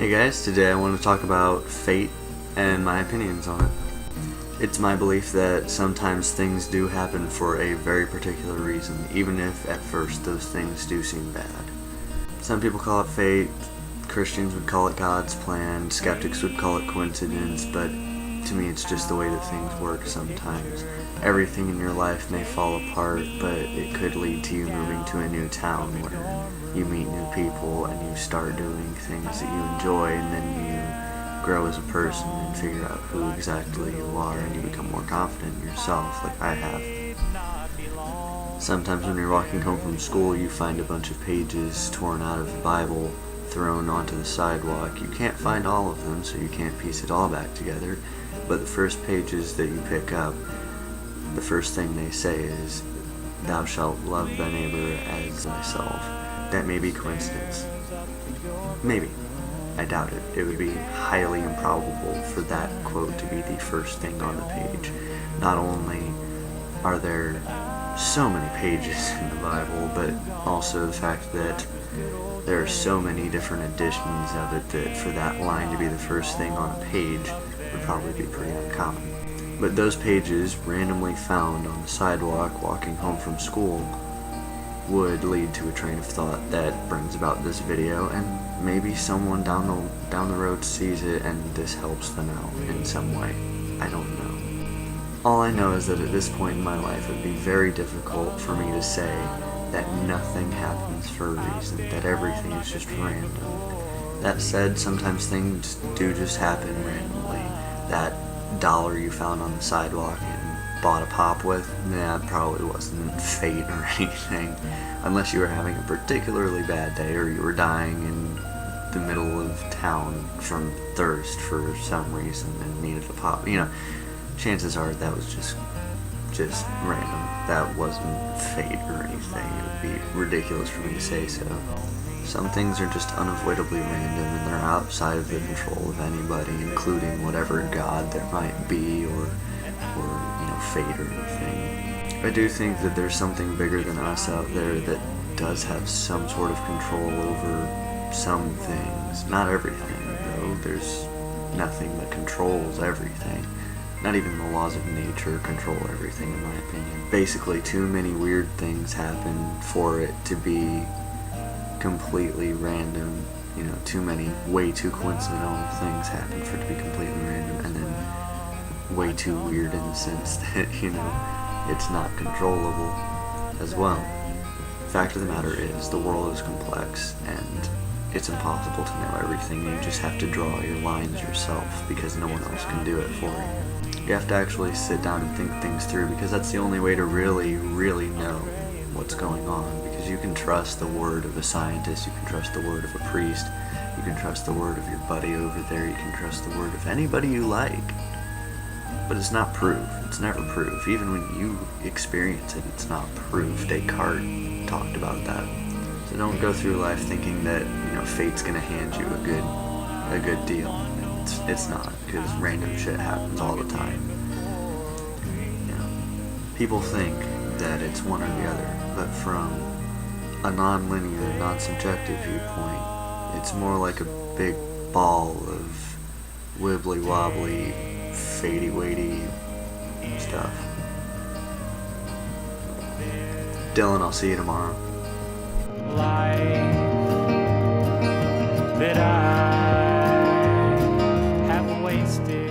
Hey guys, today I want to talk about fate and my opinions on it. It's my belief that sometimes things do happen for a very particular reason, even if at first those things do seem bad. Some people call it fate, Christians would call it God's plan, skeptics would call it coincidence, but to me it's just the way that things work sometimes. Everything in your life may fall apart, but it could lead to you moving to a new town where you meet new people and you start doing things that you enjoy, and then you grow as a person and figure out who exactly you are, and you become more confident in yourself, like I have. Sometimes when you're walking home from school, you find a bunch of pages torn out of the Bible thrown onto the sidewalk. You can't find all of them, so you can't piece it all back together, but the first pages that you pick up, the first thing they say is, "Thou shalt love thy neighbor as thyself." That may be coincidence. Maybe. I doubt it. It would be highly improbable for that quote to be the first thing on the page. Not only are there so many pages in the Bible, but also the fact that there are so many different editions of it that for that line to be the first thing on a page would probably be pretty uncommon. But those pages, randomly found on the sidewalk walking home from school, would lead to a train of thought that brings about this video, and maybe someone down the road sees it and this helps them out in some way. I don't know. All I know is that at this point in my life it would be very difficult for me to say that nothing happens for a reason, that everything is just random. That said, sometimes things do just happen randomly. That dollar you found on the sidewalk and bought a pop with, that probably wasn't fate or anything, unless you were having a particularly bad day or you were dying in the middle of town from thirst for some reason and needed a pop. Chances are that was just random. That wasn't fate or anything. It would be ridiculous for me to say so. Some things are just unavoidably random, and they're outside of the control of anybody, including whatever God there might be, or fate or anything. I do think that there's something bigger than us out there that does have some sort of control over some things. Not everything, though. There's nothing that controls everything. Not even the laws of nature control everything, in my opinion. Basically, too many weird things happen for it to be completely random. Too many way too coincidental things happen for it to be completely random, and then way too weird in the sense that, it's not controllable as well. Fact of the matter is, the world is complex, and it's impossible to know everything. You just have to draw your lines yourself, because no one else can do it for you. You have to actually sit down and think things through, because that's the only way to really, really know what's going on. Because you can trust the word of a scientist, you can trust the word of a priest, you can trust the word of your buddy over there, you can trust the word of anybody you like. But it's not proof. It's never proof. Even when you experience it, it's not proof. Descartes talked about that. So don't go through life thinking that, fate's gonna hand you a good deal. It's not, because random shit happens all the time. People think that it's one or the other, but from a non-linear, non-subjective viewpoint, it's more like a big ball of wibbly-wobbly, fatey-weighty stuff. Dylan, I'll see you tomorrow. Life that I have wasted.